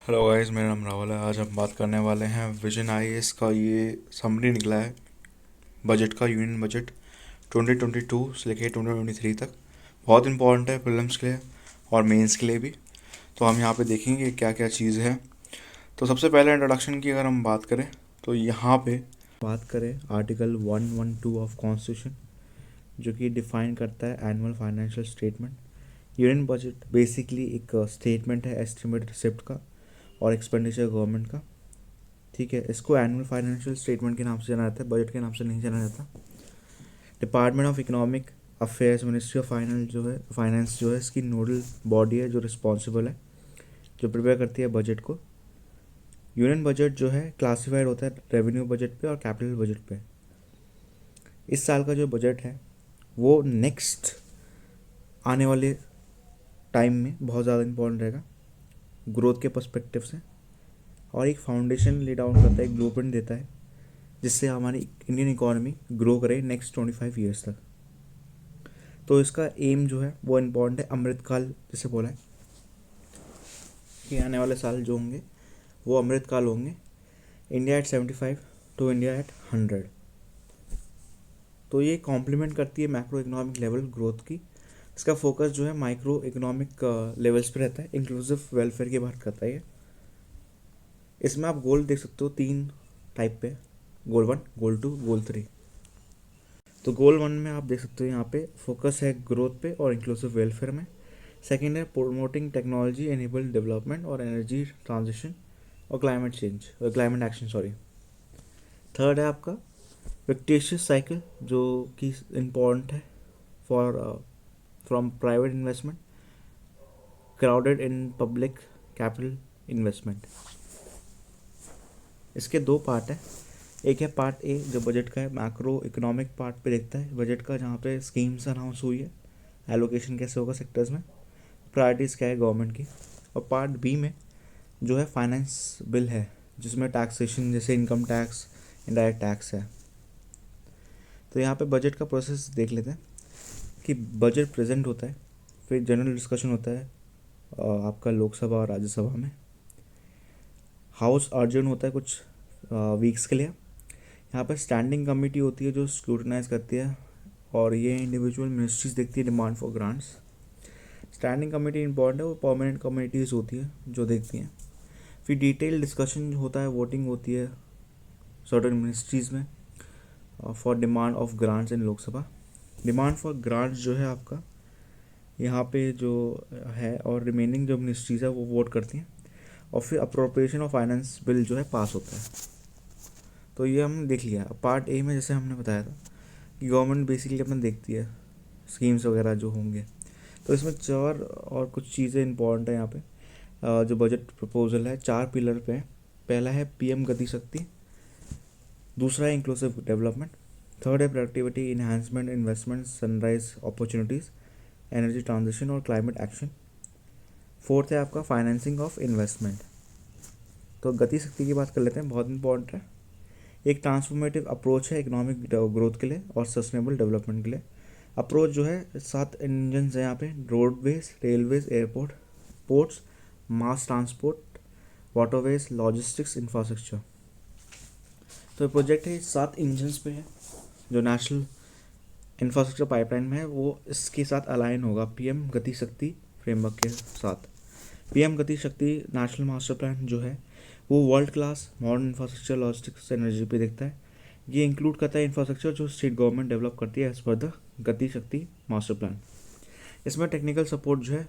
Hello guys, मेरा नाम राहुल है। आज हम बात करने वाले हैं विजन आईएएस का। ये समरी निकला है बजट का, यूनियन बजट 2022 से लेके 2023 तक। बहुत इंपॉर्टेंट है प्रीलिम्स के लिए और मेंस के लिए भी। तो हम यहाँ पे देखेंगे क्या क्या चीज़ है। तो सबसे पहले इंट्रोडक्शन की अगर हम बात करें तो यहाँ पे बात करें आर्टिकल 112 ऑफ कॉन्स्टिट्यूशन, जो कि डिफाइन करता है annual financial statement. Union budget basically एक स्टेटमेंट है एस्टिमेट रिसिप्ट का और एक्सपेंडिचर गवर्नमेंट का। ठीक है, इसको एनुअल फाइनेंशियल स्टेटमेंट के नाम से जाना जाता है, बजट के नाम से नहीं जाना जाता। Department of economic affairs, ministry of finance जो है इसकी नोडल बॉडी है, जो रिस्पॉन्सिबल है, जो प्रिपेयर करती है बजट को। यूनियन बजट जो है क्लासिफाइड होता है रेवेन्यू बजट पे और कैपिटल बजट पे। इस साल का जो बजट है वो नेक्स्ट आने वाले टाइम में बहुत ज़्यादा इंपॉर्टेंट रहेगा ग्रोथ के पर्सपेक्टिव से, और एक फाउंडेशन ले डाउन करता है, एक ब्लूप्रिंट देता है जिससे हमारी इंडियन इकोनॉमी ग्रो करे नेक्स्ट 25 ईयर्स तक। तो इसका एम जो है वो इम्पॉर्टेंट है, अमृतकाल जिसे बोला है कि आने वाले साल जो होंगे वो अमृतकाल होंगे। India at 75 to India at 100। तो ये कॉम्प्लीमेंट करती है मैक्रो इकोनॉमिक लेवल ग्रोथ की। इसका फोकस जो है माइक्रो इकोनॉमिक लेवल्स पे रहता है, इंक्लूसिव वेलफेयर की बात करता है ये। इसमें आप गोल देख सकते हो 3 टाइप पे, गोल 1, गोल 2, गोल 3। तो गोल 1 में आप देख सकते हो यहाँ पे फोकस है ग्रोथ पे और इंक्लूसिव वेलफेयर में। सेकेंड है प्रोमोटिंग टेक्नोलॉजी एनेबल्ड डेवलपमेंट और एनर्जी ट्रांजिशन और क्लाइमेट एक्शन सॉरी। थर्ड है आपका विक्टिशियस साइकिल, जो कि इम्पॉर्टेंट है for from private investment crowded in public capital investment. इसके 2 पार्ट है। एक है पार्ट ए जो बजट का है, मैक्रो इकोनॉमिक पार्ट पे देखता है बजट का, जहाँ पे स्कीम्स अनाउंस हुई है, एलोकेशन कैसे होगा सेक्टर्स में, प्रायोरिटीज़ क्या है गवर्नमेंट की। और पार्ट बी में जो है फाइनेंस बिल है, जिसमें टैक्सेशन जैसे इनकम टैक्स, इनडायरेक्ट टैक्स है। तो यहाँ पे बजट का प्रोसेस देख लेते हैं कि बजट प्रेजेंट होता है, फिर जनरल डिस्कशन होता है आपका लोकसभा और राज्यसभा में। हाउस अर्जेंट होता है कुछ वीक्स के लिए। यहाँ पर स्टैंडिंग कमेटी होती है जो स्क्रूटनाइज करती है, और ये इंडिविजुअल मिनिस्ट्रीज देखती है demand for grants. Standing committee important है, वो परमानेंट कमेटीज़ होती है जो देखती हैं। फिर डिटेल डिस्कशन होता है, वोटिंग होती है सर्टन मिनिस्ट्रीज़ में for demand of grants in Lok Sabha. Demand for grants जो है आपका यहाँ पे जो है, और रिमेनिंग जो मिनिस्ट्रीज़ है वो वोट करती हैं, और फिर अप्रोप्रिएशन ऑफ फाइनेंस बिल जो है पास होता है। तो ये हम देख लिया। पार्ट ए में जैसे हमने बताया था कि गवर्नमेंट बेसिकली अपना देखती है स्कीम्स वगैरह जो होंगे। तो इसमें 4 और कुछ चीज़ें इंपॉर्टेंट है यहाँ पे। जो बजट प्रपोजल है 4 पिलर पे है। पहला है पीएम गति शक्ति, दूसरा है इंक्लूसिव डेवलपमेंट, थर्ड है productivity enhancement, investment, sunrise opportunities, energy transition और क्लाइमेट एक्शन, फोर्थ है आपका फाइनेंसिंग ऑफ इन्वेस्टमेंट। तो गति शक्ति की बात कर लेते हैं, बहुत इंपॉर्टेंट है। एक ट्रांसफॉर्मेटिव अप्रोच है इकोनॉमिक ग्रोथ के लिए और सस्टेनेबल डेवलपमेंट के लिए। अप्रोच जो है 7 इंजन है यहाँ पे, roadways, railways, airport, ports, mass transport, waterways, logistics, infrastructure. तो प्रोजेक्ट है 7 इंजन्स पे है, जो नेशनल इंफ्रास्ट्रक्चर पाइपलाइन में है वो इसके साथ अलाइन होगा पीएम गति शक्ति फ्रेमवर्क के साथ। पीएम गति शक्ति नेशनल मास्टर प्लान जो है वो world class modern infrastructure, logistics, energy पे देखता है। ये इंक्लूड करता है इंफ्रास्ट्रक्चर जो स्टेट गवर्नमेंट डेवलप करती है एज पर द गति शक्ति मास्टर प्लान। इसमें टेक्निकल सपोर्ट जो है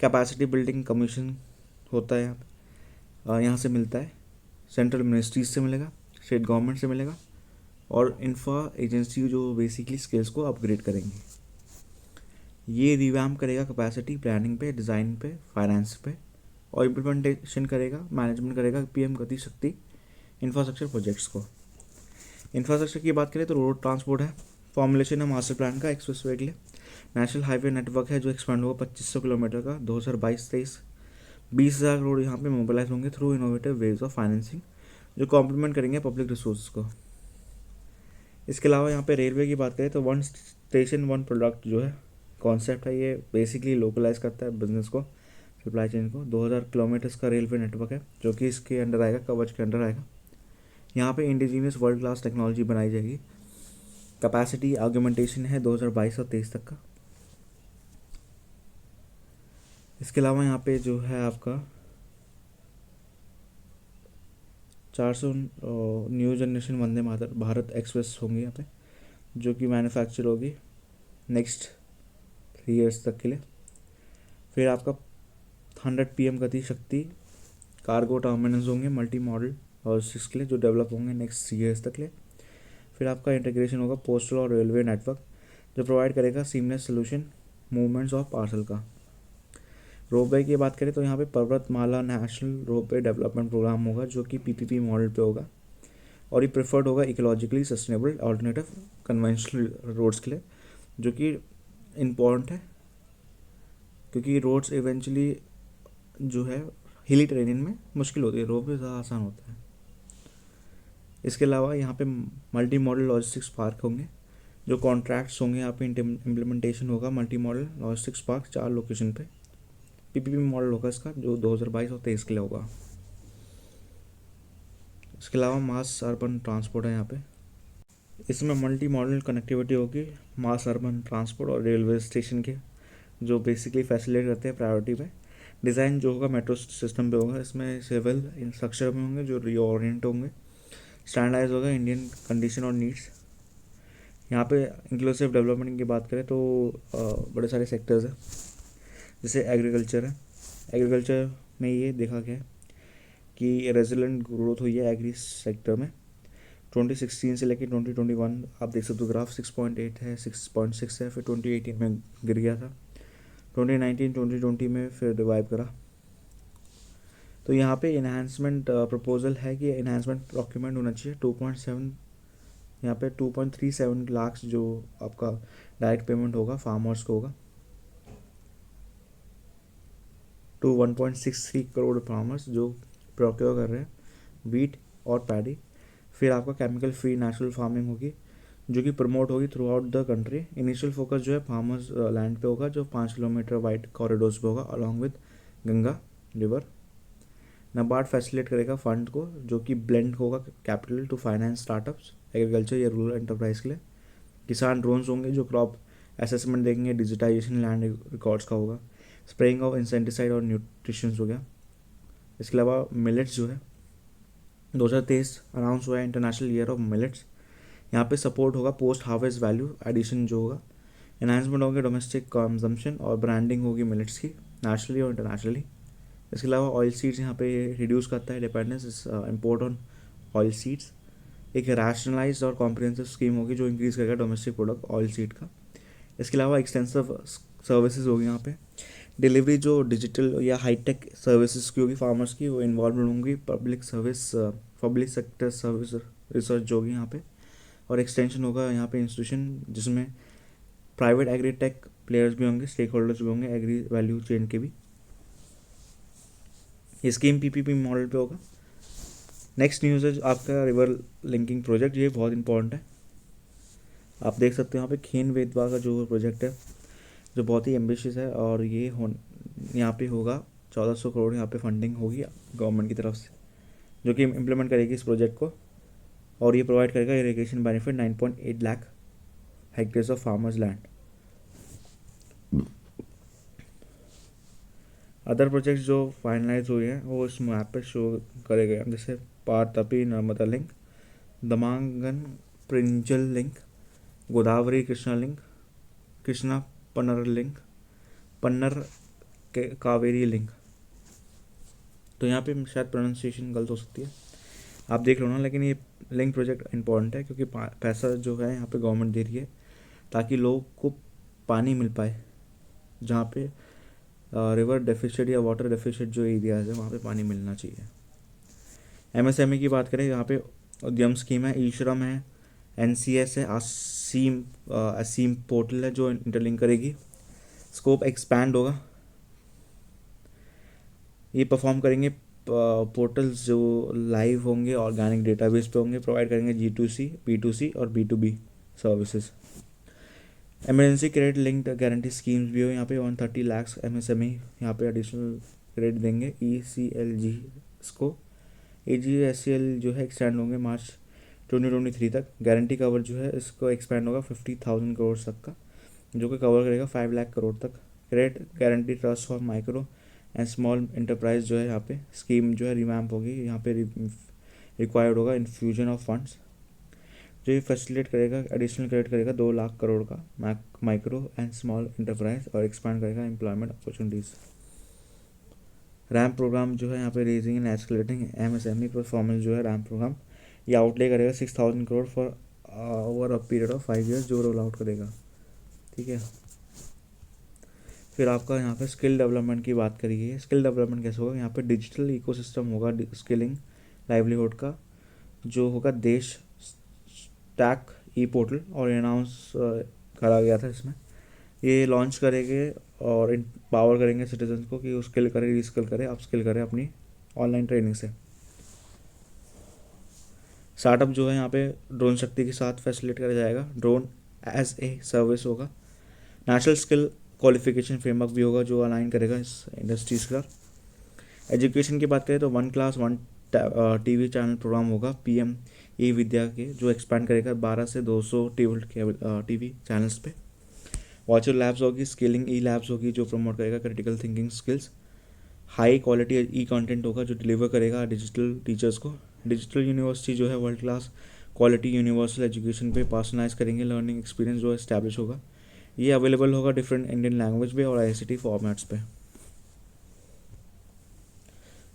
कैपेसिटी बिल्डिंग कमीशन होता है यहाँ से मिलता है, सेंट्रल मिनिस्ट्रीज से मिलेगा, स्टेट गवर्नमेंट से मिलेगा, और इंफ्रा एजेंसी जो बेसिकली स्किल्स को अपग्रेड करेंगी। ये रिवैम्प करेगा कैपेसिटी प्लानिंग पे, डिज़ाइन पे, फाइनेंस पे, और इम्प्लीमेंटेशन करेगा, मैनेजमेंट करेगा पीएम गति शक्ति इंफ्रास्ट्रक्चर प्रोजेक्ट्स को। इंफ्रास्ट्रक्चर की बात करें तो रोड ट्रांसपोर्ट है, फॉर्मुलेशन है मास्टर प्लान का एक्सप्रेसवे के लिए, नेशनल हाईवे नेटवर्क है जो एक्सपेंड होगा 2500 किलोमीटर का 2022-23। 20,000 करोड़ यहाँ पे मोबिलाइज होंगे through innovative ways of financing, जो कॉम्प्लीमेंट करेंगे पब्लिक रिसोर्स को। इसके अलावा यहाँ पे रेलवे की बात करें तो 1 स्टेशन 1 प्रोडक्ट जो है कॉन्सेप्ट है, ये बेसिकली लोकलाइज करता है बिजनेस को, सप्लाई चेन को। 2000 किलोमीटर्स का रेलवे नेटवर्क है जो कि इसके अंडर आएगा, कवच के अंडर आएगा। यहाँ पे इंडिजीनियस वर्ल्ड क्लास टेक्नोलॉजी बनाई जाएगी। कैपेसिटी आर्गुमेंटेशन है 2022 और 23 तक का। इसके अलावा यहाँ पे जो है आपका 400 new generation Vande Bharat express होंगी यहाँ पे, जो कि मैन्युफैक्चर होगी नेक्स्ट 3 ईयर्स तक के लिए। फिर आपका 100 PM गति शक्ति कार्गो टर्मिनल्स होंगे मल्टी मॉडल लॉजिस्टिक्स के लिए, जो डेवलप होंगे नेक्स्ट 3 ईयर्स तक के लिए। फिर आपका इंटीग्रेशन होगा पोस्टल और रेलवे नेटवर्क, जो प्रोवाइड करेगा seamless solution movements of parcel का। रोपवे की बात करें तो यहाँ पे पर्वतमाला नेशनल रोपवे डेवलपमेंट प्रोग्राम होगा, जो कि PPP मॉडल पे होगा, और ये प्रेफर्ड होगा ecologically sustainable alternative conventional roads के लिए, जो कि इम्पॉर्टेंट है क्योंकि रोड्स इवेंचुअली जो है हिली टेरेन में मुश्किल होती है, रोपवे ज़्यादा आसान होता है। इसके अलावा यहाँ पे मल्टी मॉडल लॉजिस्टिक्स पार्क होंगे, जो कॉन्ट्रैक्ट्स होंगे यहाँ पे इम्प्लीमेंटेशन होगा multi modal logistics park 4 location पे। PPP मॉडल होगा इसका, जो 2022 और 23 के लिए होगा। इसके अलावा मास अर्बन ट्रांसपोर्ट है यहाँ पे, इसमें मल्टी मॉडल कनेक्टिविटी होगी मास अर्बन ट्रांसपोर्ट और रेलवे स्टेशन के, जो बेसिकली फैसिलिटेट करते हैं प्रायोरिटी पे। डिज़ाइन जो होगा मेट्रो सिस्टम पे होगा, इसमें सिविल इंफ्रास्ट्रक्चर में होंगे जो रीओरिएंट होंगे, स्टैंडर्डाइज होगा इंडियन कंडीशन और नीड्स। यहाँ पे इंक्लूसिव डेवलपमेंट की बात करें तो बड़े सारे सेक्टर्स हैं, जैसे एग्रीकल्चर है। एग्रीकल्चर में ये देखा गया है कि रेजिलेंट ग्रोथ हुई है एग्री सेक्टर में 2016 से लेकर 2021। आप देख सकते हो ग्राफ 6.8 है, 6.6 है, फिर 2018 में गिर गया था, 2019-2020 में फिर रिवाइव करा। तो यहाँ पे इन्हांसमेंट प्रपोजल है कि इन्हांसमेंट डॉक्यूमेंट होना चाहिए 2.7, यहाँ पे 2.37 लाख जो आपका डायरेक्ट पेमेंट होगा फार्मर्स को होगा, टू 1.63 करोड़ फार्मर्स जो प्रोक्योर कर रहे हैं वीट और पैडी। फिर आपका केमिकल फ्री नेचुरल फार्मिंग होगी, जो कि प्रमोट होगी through out the country. Initial focus जो है फार्मर्स लैंड पे होगा, जो 5 किलोमीटर वाइड कॉरिडोर्स पे होगा along with Ganga river. NABARD facilitate करेगा फंड को, जो कि ब्लेंड होगा capital to finance startups agriculture या रूरल एंटरप्राइज के लिए। किसान ड्रोन्स होंगे जो क्रॉप असेसमेंट देंगे, डिजिटाइजेशन लैंड रिकॉर्ड्स का होगा, स्प्रेइंग ऑफ इंसेक्टिसाइड और न्यूट्रिशन हो गया। इसके अलावा मिलेट्स जो है 2023 अनाउंस हुआ है इंटरनेशनल ईयर ऑफ मिलेट्स। यहाँ पे सपोर्ट होगा पोस्ट हार्वेस्ट वैल्यू एडिशन जो होगा, एनहांसमेंट होगी डोमेस्टिक कंजम्पशन और ब्रांडिंग होगी मिलेट्स की नेशनली और इंटरनेशनली। इसके अलावा ऑयल सीड्स यहाँ पे रिड्यूस करता है dependence import on oil seeds. एक रैशनलाइज्ड और कॉम्प्रिहेंसिव स्कीम होगी जो इंक्रीज करेगा डोमेस्टिक प्रोडक्ट ऑयल सीड का। इसके अलावा एक्सटेंसिव सर्विसेज होगी यहाँ पे, डिलीवरी जो डिजिटल या हाईटेक सर्विसेज की होगी फार्मर्स की, वो इन्वॉल्व होंगी। Public service public sector service research जो होगी यहाँ पे, और एक्सटेंशन होगा यहाँ पे इंस्टीट्यूशन, जिसमें प्राइवेट एग्री टेक प्लेयर्स भी होंगे, स्टेक होल्डर्स भी होंगे एग्री वैल्यू चेन के भी। ये स्कीम PPP मॉडल पे होगा। नेक्स्ट न्यूज़ है आपका रिवर लिंकिंग प्रोजेक्ट, ये बहुत इंपॉर्टेंट है। आप देख सकते हो यहाँ पे खेन वेदवा का जो प्रोजेक्ट है, जो बहुत ही एम्बिशियस है, और ये यहाँ पे होगा 1400 करोड़ यहाँ पे फंडिंग होगी गवर्नमेंट की तरफ से, जो कि इम्प्लीमेंट करेगी इस प्रोजेक्ट को, और ये प्रोवाइड करेगा irrigation benefit 9.8 lakh hectares of farmers land. Other projects जो फाइनलाइज हुए हैं वो इस मैप पे शो करे गए हैं, जैसे Par Tapi Narmada link, Damanganga Pinjal link, Godavari Krishna link, Krishna Pennar link, Pennar Kaveri link. तो यहाँ पे शायद प्रोनाउंसिएशन गलत हो सकती है, आप देख लो ना, लेकिन ये लिंक प्रोजेक्ट इंपॉर्टेंट है क्योंकि पैसा जो है यहाँ पे गवर्नमेंट दे रही है ताकि लोग को पानी मिल पाए, जहाँ पे रिवर डेफिशिट या वाटर डेफिशिट जो एरियाज है वहाँ पे पानी मिलना चाहिए। MSME की बात करें, यहाँ पे उद्यम स्कीम है, ई श्रम है, NCS है, असीम पोर्टल है जो इंटरलिंक करेगी। स्कोप एक्सपैंड होगा, ये परफॉर्म करेंगे पोर्टल्स जो लाइव होंगे, ऑर्गेनिक डेटाबेस पे होंगे, प्रोवाइड करेंगे G2C, P2C और B2B services. Emergency credit linked guarantee schemes भी हो यहाँ पे 130 लाख MSME यहाँ पे एडिशनल क्रेडिट देंगे ECLG इसको। AGSCL जो है एक्सटेंड होंगे मार्च 2023 तक। गारंटी कवर जो है इसको एक्सपेंड होगा 50,000 करोड़ तक का, जो कि कवर करेगा 5 लाख करोड़ तक। Credit guarantee trust for micro and small enterprise जो है यहाँ पे स्कीम जो है रिवैम्प होगी, यहाँ पे रिक्वायर्ड होगा इन्फ्यूजन ऑफ फंड्स, जो ये फैसिलिटेट करेगा एडिशनल क्रेडिट करेगा 2 लाख करोड़ का माइक्रो एंड स्मॉल इंटरप्राइज और एक्सपांड करेगा एम्प्लॉयमेंट अपॉर्चुनिटीज़। रैम प्रोग्राम जो है यहाँ पे raising and escalating MSME performance जो है रैम प्रोग्राम ये आउटले करेगा 6,000 crore for over a period of 5 years जो रोल आउट करेगा। ठीक है, फिर आपका यहाँ पे स्किल डेवलपमेंट की बात करी गई है। स्किल डेवलपमेंट कैसे होगा, यहाँ पे डिजिटल इकोसिस्टम होगा स्किलिंग लाइवलीहुड का जो होगा देश स्टैक पोर्टल और अनाउंस करा गया था। इसमें ये लॉन्च करेंगे और पावर करेंगे सिटीजन को कि वो स्किल करे, रीस्किल करे, अपस्किल करे अपनी ऑनलाइन ट्रेनिंग से। स्टार्टअप जो है यहाँ पे ड्रोन शक्ति के साथ फैसिलिटेट करा जाएगा, ड्रोन एज ए सर्विस होगा। नेशनल स्किल क्वालिफिकेशन फ्रेमवर्क भी होगा जो अलाइन करेगा इस इंडस्ट्रीज का। एजुकेशन की बात करें तो 1 क्लास 1 TV चैनल प्रोग्राम होगा PM विद्या के, जो एक्सपैंड करेगा 12 से 200 TV चैनल्स पे। वर्चुअल लैब्स होगी, स्किलिंग लैब्स होगी जो प्रमोट करेगा critical thinking skills. High quality content होगा जो डिलीवर करेगा डिजिटल टीचर्स को। डिजिटल यूनिवर्सिटी जो है world class quality universal education पे पर्सनलाइज करेंगे लर्निंग एक्सपीरियंस जो एस्टैब्लिश होगा। ये अवेलेबल होगा डिफरेंट इंडियन लैंग्वेज पे और ICT फॉर्मेट्स पे।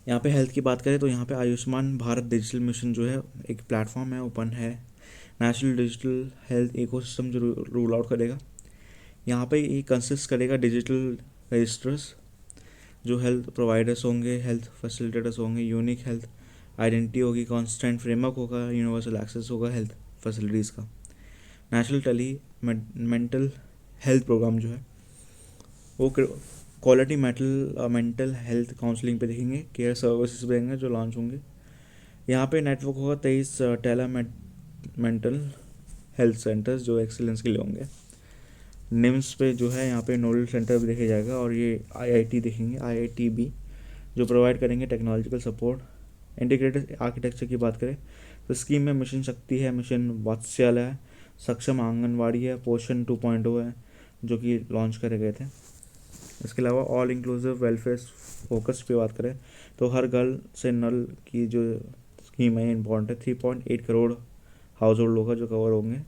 यहाँ पे हेल्थ की बात करें तो यहाँ पे आयुष्मान भारत डिजिटल मिशन जो है एक प्लेटफॉर्म है, ओपन है, नेशनल डिजिटल हेल्थ इकोसिस्टम जो रोल आउट करेगा। यहाँ पे ये कंसिस्ट करेगा डिजिटल रजिस्टर्स जो हेल्थ प्रोवाइडर्स होंगे, हेल्थ फैसिलिटेटर्स होंगे, यूनिक हेल्थ आइडेंटिटी होगी, कॉन्स्टेंट फ्रेमवर्क होगा, यूनिवर्सल एक्सेस होगा हेल्थ फैसिलिटीज़ का। National tele mental health programme जो है वो क्वालिटी मेंटल हेल्थ काउंसलिंग पे देखेंगे, केयर सर्विसेज देंगे जो लॉन्च होंगे। यहाँ पे नेटवर्क होगा 23 टेला मेंटल हेल्थ सेंटर्स जो एक्सीलेंस के लिए होंगे। निम्स पे जो है यहाँ पे नोडल सेंटर भी देखा जाएगा और ये IIT देखेंगे, IITB जो प्रोवाइड करेंगे टेक्नोलॉजिकल सपोर्ट। इंटीग्रेटेड आर्किटेक्चर की बात करें तो स्कीम में मिशन शक्ति है, मिशन वात्सल्य है, सक्षम आंगनवाड़ी है, पोषण 2.0 है जो कि लॉन्च करे गए थे। इसके अलावा ऑल इंक्लूसिव वेलफेयर फोकस पे बात करें तो हर घर से नल की जो स्कीम है इम्पॉर्टेंट है। 3.8 करोड़ हाउस होल्ड होगा जो कवर होंगे।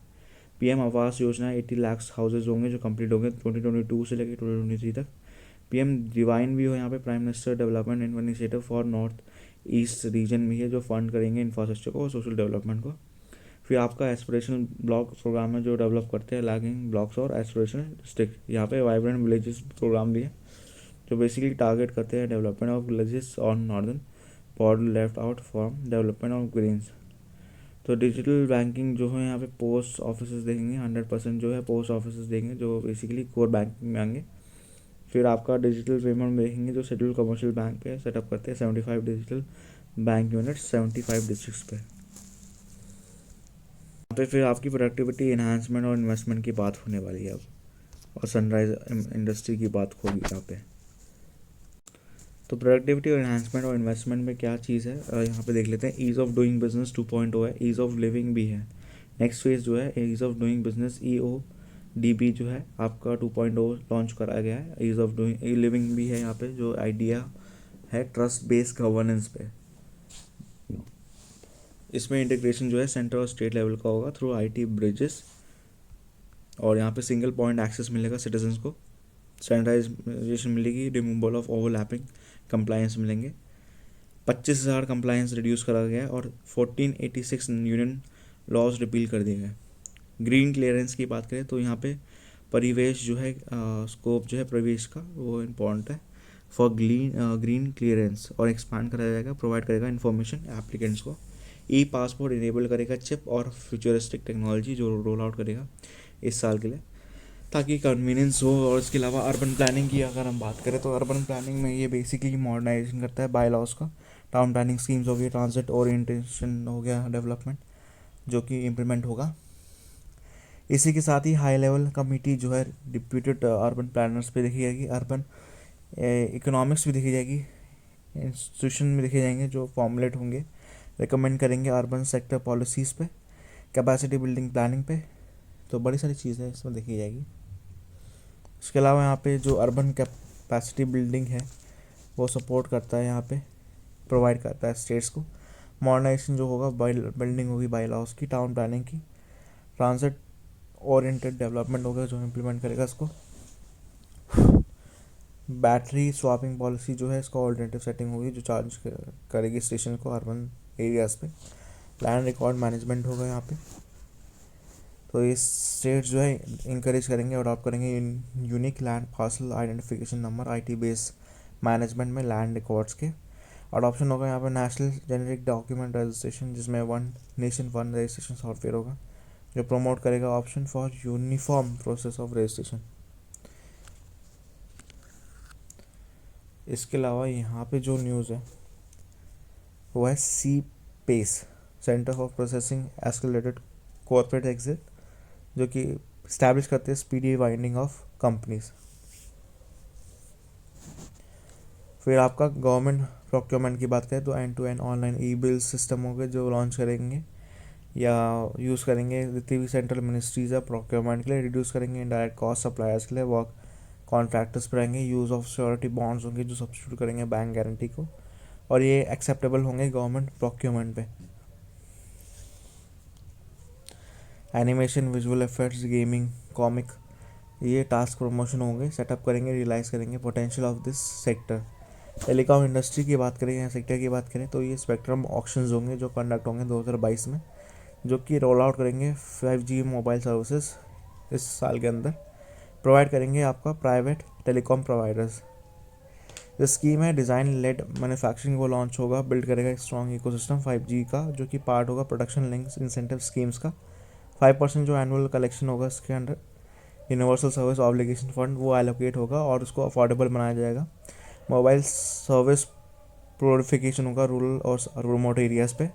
PM आवास योजना 80 लाख हाउसेज होंगे जो कंप्लीट होंगे 2022 से लेकर 2023 तक। PM डिवाइन भी हो यहाँ पे, prime minister development initiative for north east region भी है जो फंड करेंगे इंफ्रास्ट्रक्चर को और सोशल डेवलपमेंट को। फिर आपका एस्पिरेशनल ब्लॉक प्रोग्राम है जो डेवलप करते हैं लैगिंग ब्लॉक्स और एस्पिरेशनल डिस्ट्रिक्ट। यहाँ पे वाइब्रेंट विलेजेस प्रोग्राम भी है जो बेसिकली टारगेट करते हैं development of villages on northern border left out from development of greens. तो डिजिटल बैंकिंग जो है यहाँ पे पोस्ट ऑफिस देखेंगे, 100% जो है पोस्ट ऑफिस देंगे जो बेसिकली कोर बैंकिंग में आएंगे। फिर आपका डिजिटल पेमेंट देखेंगे जो शेड्यूल कमर्शियल बैंक पे सेटअप करते हैं 75 डिजिटल बैंक यूनिट 75 डिस्ट्रिक्ट्स पे। यहाँ पे फिर आपकी प्रोडक्टिविटी इन्हांसमेंट और इन्वेस्टमेंट की बात होने वाली है अब, और सनराइज इंडस्ट्री की बात होगी यहाँ पे। तो प्रोडक्टिविटी और एनहांसमेंट और इन्वेस्टमेंट में क्या चीज़ है यहाँ पे देख लेते हैं। ईज़ ऑफ डूइंग बिजनेस 2.0 है, ईज़ ऑफ लिविंग भी है। नेक्स्ट फेज जो है ease of doing business EODB जो है आपका 2.0 लॉन्च कराया गया है। ईज़ ऑफ डूइंग लिविंग भी है यहाँ पे जो आइडिया है ट्रस्ट बेस्ड गवर्नेंस पे। इसमें इंटीग्रेशन जो है सेंटर और स्टेट लेवल का होगा थ्रू IT ब्रिजेस, और यहाँ पे सिंगल पॉइंट एक्सेस मिलेगा सिटीजन्स को, स्टैंडर्डाइजेशन मिलेगी, रिमूवल ऑफ ओवरलैपिंग कंप्लायंस मिलेंगे। 25,000 कंप्लायंस रिड्यूस करा गया है और 1486 यूनियन लॉज रिपील कर दिए गए। ग्रीन क्लियरेंस की बात करें तो यहाँ पे परिवेश जो है स्कोप जो है परिवेश का वो इम्पॉर्टेंट है फॉर ग्रीन क्लियरेंस, और एक्सपांड कराया जाएगा, प्रोवाइड करेगा इन्फॉर्मेशन एप्लीकेंट्स को। पासपोर्ट इनेबल करेगा चिप और फ्यूचरिस्टिक टेक्नोलॉजी जो रोल आउट करेगा इस साल के लिए ताकि कन्वीनियंस हो। और इसके अलावा अर्बन प्लानिंग की अगर हम बात करें तो अर्बन प्लानिंग में ये बेसिकली मॉडर्नाइजेशन करता है बाय लॉज का। टाउन प्लानिंग स्कीम्स हो गई, ट्रांजिट ओरिएंटेशन हो गया डेवलपमेंट जो कि इम्प्लीमेंट होगा। इसी के साथ ही हाई लेवल कमेटी जो है डिप्यूटेड अर्बन प्लानर्स पे देखी जाएगी, अर्बन इकोनॉमिक्स भी देखी जाएगी, इंस्टीट्यूशन भी देखे जाएंगे जो फॉर्मुलेट होंगे, रिकमेंड करेंगे अर्बन सेक्टर पॉलिसीज़ पे, कैपेसिटी बिल्डिंग प्लानिंग पे। तो बड़ी सारी चीज़ें इसमें देखी जाएगी। इसके अलावा यहाँ पे जो अर्बन कैपेसिटी बिल्डिंग है वो सपोर्ट करता है, यहाँ पे प्रोवाइड करता है स्टेट्स को। मॉडर्नाइजेशन जो होगा बिल्डिंग होगी बाई लॉज की, टाउन प्लानिंग की, ट्रांजिट ओरिएंटेड डेवलपमेंट होगा जो इम्प्लीमेंट करेगा इसको। बैटरी स्वैपिंग पॉलिसी जो है इसका ऑल्टरनेटिव सेटिंग होगी जो चार्ज करेगी स्टेशन को अर्बन एरियाज़ पे। लैंड रिकॉर्ड मैनेजमेंट होगा यहाँ पे। तो ये स्टेट्स जो है इंकरेज करेंगे, अडॉप्ट करेंगे unique land parcel identification number, IT base management में लैंड रिकॉर्ड्स के। अडॉप्शन होगा यहाँ पे नेशनल जेनेरिक डॉक्यूमेंट रजिस्ट्रेशन, जिसमें one nation one registration software होगा जो प्रमोट करेगा option for uniform process of registration. इसके अलावा यहाँ पे जो न्यूज़ है वो है C pace, centre for processing escalated corporate exit, जो कि इस्टेब्लिश करते हैं स्पीडी वाइंडिंग ऑफ कंपनीज। फिर आपका गवर्नमेंट प्रोक्योरमेंट की बात करें तो end to end online e bill system होंगे जो लॉन्च करेंगे या यूज़ करेंगे जितनी भी सेंट्रल मिनिस्ट्रीज है प्रोक्योरमेंट के लिए, रिड्यूस करेंगे इनडायरेक्ट कॉस्ट सप्लायर्स के लिए, वर्क कॉन्ट्रैक्टर्स पर आएंगे, यूज़ ऑफ सिक्योरिटी बॉन्ड्स होंगे जो सब्स्टिट्यूट करेंगे बैंक गारंटी को, और ये एक्सेप्टेबल होंगे गवर्नमेंट प्रोक्योरमेंट पे। Animation, visual effects, gaming, comic, ये टास्क प्रमोशन होंगे, सेटअप करेंगे, रियलाइज़ करेंगे potential of this sector. Telecom industry की बात करें या सेक्टर की बात करें तो ये स्पेक्ट्रम ऑक्शंस होंगे जो कंडक्ट होंगे 2022 में, जो कि रोल आउट करेंगे 5G मोबाइल सर्विसेज इस साल के अंदर, प्रोवाइड करेंगे आपका प्राइवेट टेलीकॉम प्रोवाइडर्स। जो स्कीम है डिज़ाइन लेड मैन्युफैक्चरिंग वो लॉन्च होगा, बिल्ड करेगा एक स्ट्रॉन्ग इकोसिस्टम 5G का, जो कि पार्ट होगा प्रोडक्शन लिंक्स इंसेंटिव स्कीम्स का। 5% जो एनुअल कलेक्शन होगा इसके under universal service obligation fund वो एलोकेट होगा और उसको अफोर्डेबल बनाया जाएगा। मोबाइल सर्विस प्रोलिफिकेशन होगा रूरल और रिमोट एरियाज़ पे।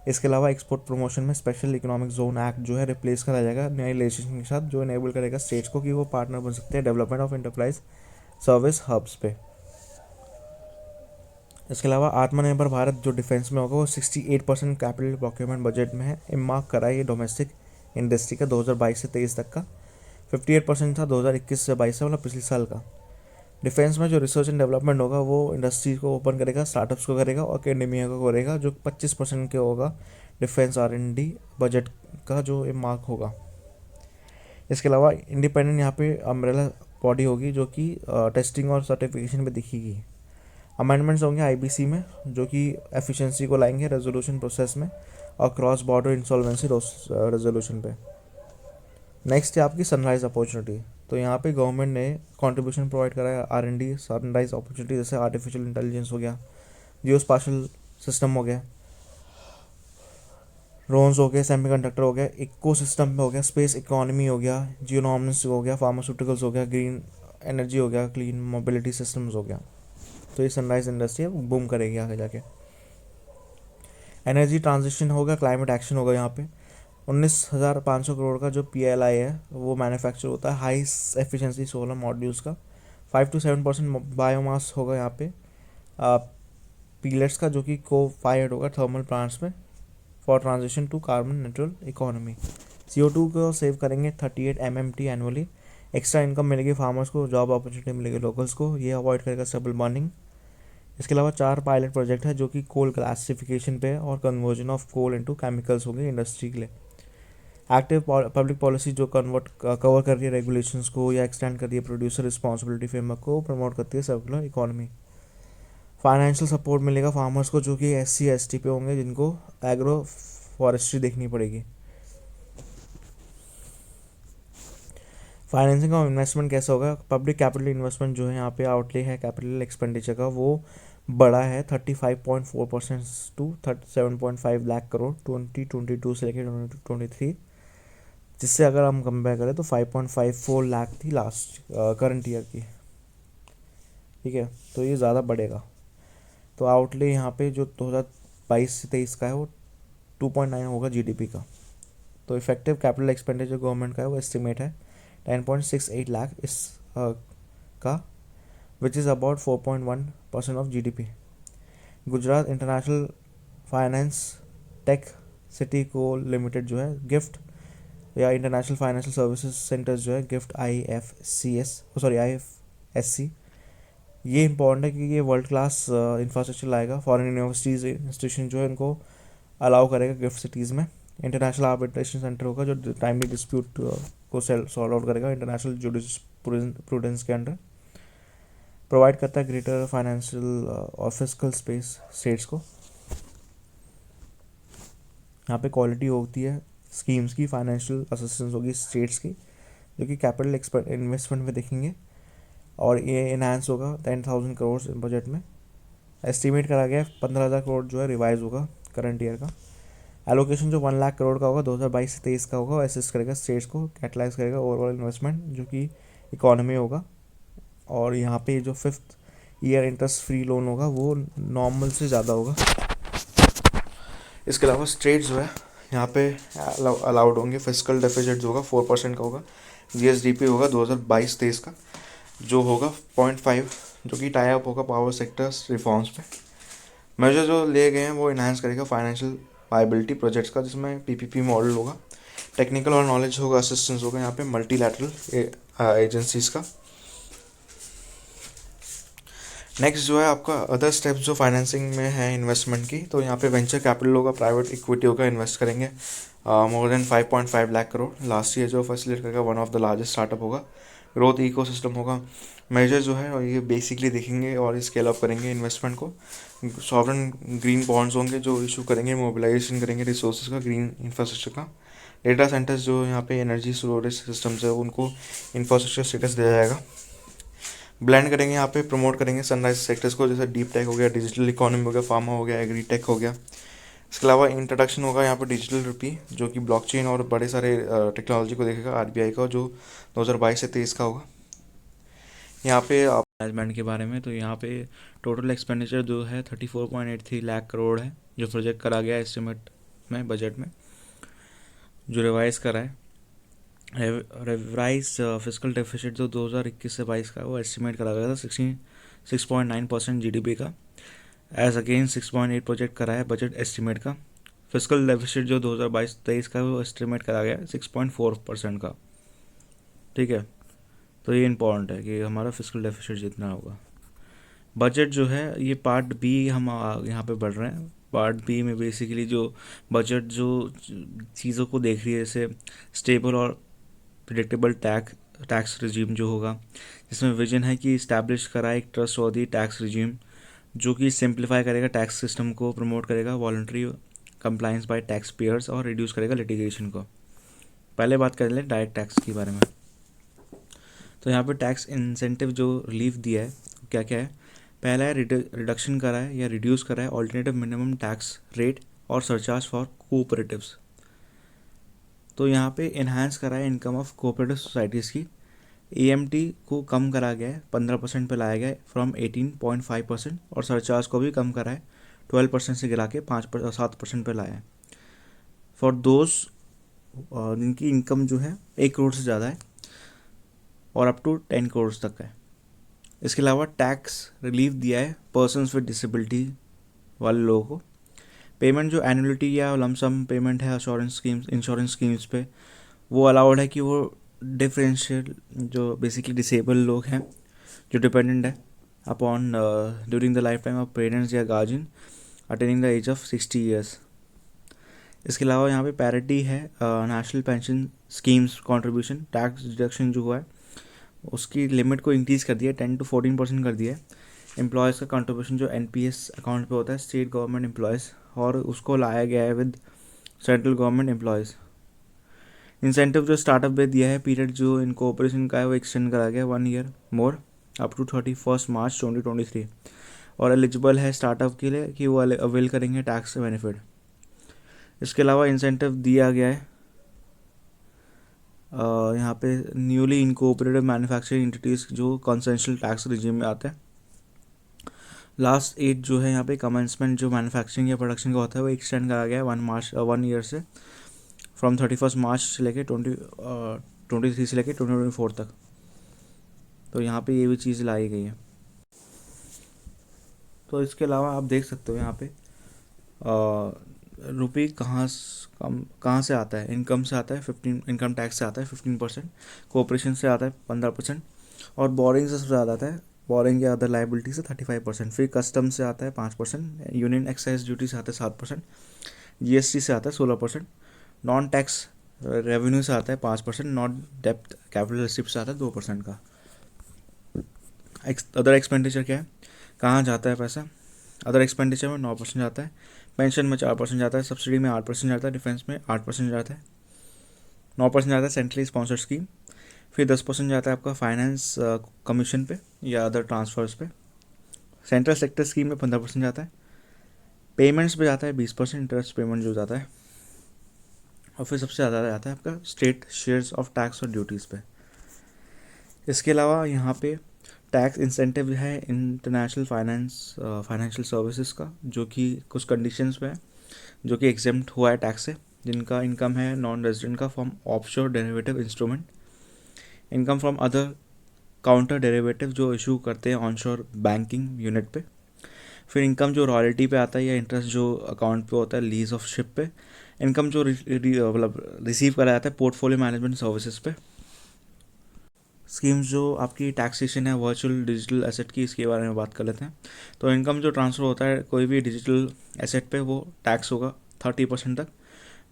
इसके अलावा एक्सपोर्ट प्रमोशन में स्पेशल इकोनॉमिक जोन एक्ट जो है रिप्लेस करा जाएगा नए लेजिस्लेशन के साथ, जो इनेबल करेगा स्टेट्स को कि वो पार्टनर बन सकते हैं development of enterprise service hubs पे। इसके अलावा आत्मनिर्भर भारत जो डिफेंस में होगा वो 68% कैपिटल प्रोक्योरमेंट बजट में है, इमार्क करा है ये डोमेस्टिक इंडस्ट्री का 2022 से 23 तक का। 58% था 2021 से 22 से, मतलब पिछले साल का। डिफेंस में जो रिसर्च एंड डेवलपमेंट होगा वो इंडस्ट्री को ओपन करेगा, स्टार्टअप्स को करेगा और अकेडमिया को करेगा, जो 25% के होगा डिफेंस R&D बजट का जो मार्क होगा। इसके अलावा इंडिपेंडेंट यहाँ पे अम्ब्रेला बॉडी होगी जो कि टेस्टिंग और सर्टिफिकेशन पे दिखेगी। अमेंडमेंट्स होंगे IBC में जो कि एफिशिएंसी को लाएंगे रेजोल्यूशन प्रोसेस में और क्रॉस बॉर्डर इंसॉल्वेंसी रेजोल्यूशन पे। नेक्स्ट है आपकी सनराइज अपॉर्चुनिटी। तो यहाँ पे गवर्नमेंट ने कंट्रीब्यूशन प्रोवाइड करा है R&D सनराइज अपॉर्चुनिटी, जैसे आर्टिफिशियल इंटेलिजेंस हो गया, जियो स्पाशियल सिस्टम हो गया, ड्रोन्स हो गए, सेमीकंडक्टर हो गया, इको सिस्टम में हो गया, स्पेस इकोनॉमी हो गया, जियोनॉमिक्स हो गया, फार्मास्यूटिकल्स हो गया, ग्रीन एनर्जी हो गया, क्लीन मोबिलिटी सिस्टम्स हो गया। तो ये सनराइज इंडस्ट्री है बूम करेगी आगे जाके। एनर्जी ट्रांजिशन होगा, क्लाइमेट एक्शन होगा। यहाँ पे 19,500 करोड़ का जो PLI है वो मैन्युफैक्चर होता है हाई एफिशिएंसी सोलर मॉड्यूल्स का। 5 to 7% बायोमास होगा यहाँ पे पीलेट्स का, जो कि को फायर्ड होगा थर्मल प्लांट्स में for transition to carbon neutral economy. CO2 को सेव करेंगे 38 MMT एनुअली। एक्स्ट्रा इनकम मिलेगी फार्मर्स को, जॉब अपॉर्चुनिटी मिलेगी लोकल्स को, ये अवॉइड करेगा स्टेबल बर्निंग। इसके अलावा 4 पायलट प्रोजेक्ट है जो कि कोल क्लासिफिकेशन पे और conversion of coal into chemicals होंगे इंडस्ट्री के लिए। एक्टिव पब्लिक पॉलिसी जो कवर कर रही है रेगुलेशंस को या एक्सटेंड कर रही है प्रोड्यूसर रिस्पॉन्सिबिलिटी फ्रेमवर्क को, प्रमोट करती है सर्कुलर इकोनॉमी। फाइनेंशियल सपोर्ट मिलेगा फार्मर्स को जो कि SC ST पे होंगे जिनको एग्रो फॉरेस्ट्री देखनी पड़ेगी। फाइनेंसिंग और इन्वेस्टमेंट कैसा होगा, पब्लिक कैपिटल इन्वेस्टमेंट जो है यहाँ पे आउटले है कैपिटल एक्सपेंडिचर का वो बड़ा है 35.4% टू 37.5 लाख करोड़ 2022 से लेकर 2023, जिससे अगर हम कंपेयर करें तो 5.54 लाख थी लास्ट करंट ईयर की। ठीक है, तो ये ज़्यादा बढ़ेगा। तो आउटले यहाँ पे जो 2022 से 23 का है वो 2.9 होगा GDP का। तो इफेक्टिव कैपिटल एक्सपेंडिचर गवर्नमेंट का है वो एस्टिमेट है 10.68 लाख इस का, which is about 4.1% of GDP। Gujarat international finance tech city को लिमिटेड जो है गिफ्ट या इंटरनेशनल फाइनेंशियल सर्विसेज सेंटर्स जो है गिफ्ट IFSC, ये इंपॉर्टेंट है क्योंकि ये वर्ल्ड क्लास इंफ्रास्ट्रक्चर लाएगा। फॉरेन यूनिवर्सिटीज़ इंस्टीट्यूशन जो है इनको अलाउ करेगा गिफ्ट सिटीज़ में। इंटरनेशनल आर्बिट्रेशन सेंटर होगा जो टाइमली डिस्प्यूट को सॉल्व आउट करेगा इंटरनेशनल जुडिस प्रूडेंस के अंडर। प्रोवाइड करता है ग्रेटर फाइनेंशियल और फिजिकल स्पेस स्टेट्स को। यहाँ पे क्वालिटी होती है स्कीम्स की, फाइनेंशियल असिस्टेंस होगी स्टेट्स की, जो कि कैपिटल इन्वेस्टमेंट में देखेंगे, और ये इनहांस होगा 10,000 करोड़ बजट में। एस्टिमेट करा गया 15,000 करोड़ जो है रिवाइज होगा करंट ईयर का। एलोकेशन जो 1 लाख करोड़ का होगा 2022 से 23 का होगा, असिस्ट करेगा स्टेट्स को, कैटलाइज करेगा ओवरऑल इन्वेस्टमेंट जो कि इकोनॉमी होगा। और यहाँ पे जो 5th year interest free loan होगा वो नॉर्मल से ज़्यादा होगा। इसके अलावा स्टेट्स जो है यहाँ पे अलाउड होंगे। फिजिकल डेफिसिट जो होगा 4% का होगा। GSDP होगा 2022-23 का जो होगा 0.5, जो कि टाई अप होगा पावर सेक्टर्स रिफॉर्म्स पे। मेजर जो लिए गए हैं वो इन्हांस करेगा फाइनेंशियल वायबिलिटी प्रोजेक्ट्स का, जिसमें PPP मॉडल होगा। टेक्निकल और नॉलेज होगा, असिस्टेंस होगा यहाँ पे मल्टीलैटरल एजेंसीज का। नेक्स्ट जो है आपका अदर स्टेप्स जो फाइनेंसिंग में है इन्वेस्टमेंट की, तो यहाँ पे वेंचर कैपिटल होगा, प्राइवेट इक्विटी होगा, इन्वेस्ट करेंगे more than 5.5 lakh crore. Last year जो फैसिलिटेट करेगा one of the largest startup होगा। ग्रोथ इकोसिस्टम होगा। मेजर जो है और ये बेसिकली देखेंगे और स्केल अप करेंगे इन्वेस्टमेंट को। सॉवरेन ग्रीन बॉन्ड्स होंगे जो इशू करेंगे, मोबिलाइजेशन करेंगे रिसोर्सेज का, ग्रीन इंफ्रास्ट्रक्चर का। डेटा सेंटर्स जो यहाँ पे एनर्जी स्टोरेज सिस्टम्स है उनको इंफ्रास्ट्रक्चर स्टेटस दिया जाएगा। ब्लेंड करेंगे यहाँ पे, प्रमोट करेंगे सनराइज सेक्टर्स को, जैसे डीप टेक हो गया, डिजिटल इकोनॉमी हो गया, फार्मा हो गया, एग्री टेक हो गया। इसके अलावा इंट्रोडक्शन होगा यहाँ पे डिजिटल रुपी, जो कि ब्लॉकचेन और बड़े सारे टेक्नोलॉजी को देखेगा RBI का, जो 2022 से 23 का होगा। यहाँ पे मैनेजमेंट के बारे में, तो यहाँ पे टोटल एक्सपेंडिचर जो है 34.83 लाख करोड़ है, जो प्रोजेक्ट करा गया एस्टिमेट में बजट में, जो रिवाइज करा है। रिवाइज फिजिकल डेफिसिट जो 2021 से 22 का वो एस्टिमेट करा गया था 6.9% GDP का, एज अगेन 6.8 प्रोजेक्ट करा है बजट एस्टिमेट का। फिजिकल डेफिसिट जो 2022-23 का वो एस्टिमेट करा गया 6.4% का। ठीक है, तो ये इंपॉर्टेंट है कि हमारा फिजिकल डेफिसिट जितना होगा। बजट जो है ये पार्ट बी हम यहाँ पे बढ़ रहे हैं। पार्ट बी में बेसिकली जो बजट जो चीज़ों को देख रही है, जैसे स्टेबल और प्रिडिक्टेबल टैक्स रिजीम जो होगा, जिसमें विजन है कि इस्टेब्लिश करा एक ट्रस्टवर्दी टैक्स रिजीम जो कि सिंप्लीफाई करेगा टैक्स सिस्टम को, प्रमोट करेगा voluntary compliance bye tax payers और रिड्यूस करेगा लिटिगेशन को। पहले बात कर लें डायरेक्ट टैक्स के बारे में। तो यहाँ पे टैक्स इंसेंटिव जो रिलीफ दिया है क्या क्या है। पहला है रिडक्शन करा है या रिड्यूस करा है ऑल्टरनेटिव मिनिमम टैक्स रेट और सरचार्ज फॉर कोऑपरेटिव्स। तो यहाँ पे इन्हांस करा है इनकम ऑफ कोऑपरेटिव सोसाइटीज़ की। AMT को कम करा गया है, 15% पे लाया गया है फ्रॉम 18.5%, और सरचार्ज को भी कम करा है 12% से गिरा के 7% पे लाया है फॉर दोज जिनकी इनकम जो है 1 करोड़ से ज़्यादा है और अप टू 10 करोड़ तक है। इसके अलावा टैक्स रिलीफ दिया है पर्सन्स विद डिसेबिलिटी वाले लोगों को। पेमेंट जो एनुअलिटी या लमसम पेमेंट है इंश्योरेंस स्कीम्स पे, वो अलाउड है कि वो डिफरेंशियल जो बेसिकली डिसेबल लोग हैं जो डिपेंडेंट है upon during the life time of parents या guardian attaining the age of 60 years. इसके अलावा यहाँ पे पैरिटी है national pension schemes contribution tax deduction जो हुआ है उसकी लिमिट को इंक्रीज़ कर दिया, 10 to 14% कर दिया है। एम्प्लॉयज़ का कंट्रीब्यूशन जो NPS अकाउंट पे होता है स्टेट गवर्नमेंट एम्प्लॉयज़, और उसको लाया गया है with central government employees. Incentive जो स्टार्टअप में दिया है, पीरियड जो इनकॉर्पोरेशन का है वो एक्सटेंड करा गया 1 ईयर मोर अप टू 31 मार्च 2023, और एलिजिबल है स्टार्टअप के लिए कि वो अवेल करेंगे टैक्स बेनिफिट। इसके अलावा इंसेंटिव दिया गया है यहाँ पे न्यूली इनकॉर्पोरेटेड मैन्युफैक्चरिंग एंटिटीज़ जो कंसेंशनल टैक्स रिजीम में आते हैं। लास्ट एज जो है यहाँ पे कमेंसमेंट जो मैन्युफैक्चरिंग या प्रोडक्शन का होता है वो एक्सटेंड करा गया है 1 ईयर से फ्रॉम 31 मार्च से लेके 23 से लेके 2024 तक। तो यहाँ पे ये भी चीज़ लाई गई है। तो इसके अलावा आप देख सकते हो यहाँ पे रुपये कहाँ से आता है। इनकम से आता है 15, इनकम टैक्स से आता है 15%, कॉर्पोरेशन से आता है 15%, और बोरिंग से सबसे ज़्यादा आता है, बोरिंग या अदर लाइबिलिटी से 35%। फिर कस्टम से आता है 5%, यूनियन एक्साइज ड्यूटी से आता है 7%, जीएसटी से आता है 16%, नॉन टैक्स रेवेन्यू से आता है 5%, नॉन डेप्ट कैपिटल रिसिप्ट से आता है 2% का। अदर एक्सपेंडिचर क्या है, कहाँ जाता है पैसा। अदर एक्सपेंडिचर में 9% जाता है, पेंशन में 4% जाता है, सब्सिडी में 8% जाता है, डिफेंस में 8% जाता है, 9% जाता है सेंट्रली स्पॉन्सर्ड स्कीम। फिर 10% जाता है आपका फाइनेंस कमीशन पे या अदर ट्रांसफर्स पे। सेंट्रल सेक्टर स्कीम में 15% जाता है, पेमेंट्स पे जाता है 20%, इंटरेस्ट पेमेंट जो जाता है। और फिर सबसे ज़्यादा जाता है आपका स्टेट शेयर्स ऑफ टैक्स और ड्यूटीज़ पे। इसके अलावा यहाँ पे टैक्स इंसेंटिव है इंटरनेशनल फाइनेंशियल सर्विसेज का, जो कि कुछ कंडीशंस पे है, जो कि एग्जेम्प्ट हुआ है टैक्स से, जिनका इनकम है नॉन रेजिडेंट का from offshore derivative instrument, income from other counter derivative जो इशू करते हैं ऑनशोर बैंकिंग यूनिट पे। फिर इनकम जो रॉयल्टी पे आता है या इंटरेस्ट जो अकाउंट पे होता है लीज ऑफ शिप पे। इनकम जो मतलब रिसीव करा जाता है पोर्टफोलियो मैनेजमेंट सर्विसेज पे। स्कीम्स जो आपकी टैक्सेशन है वर्चुअल डिजिटल एसेट की, इसके बारे में बात कर लेते हैं। तो इनकम जो ट्रांसफ़र होता है कोई भी डिजिटल एसेट पे, वो टैक्स होगा 30% तक।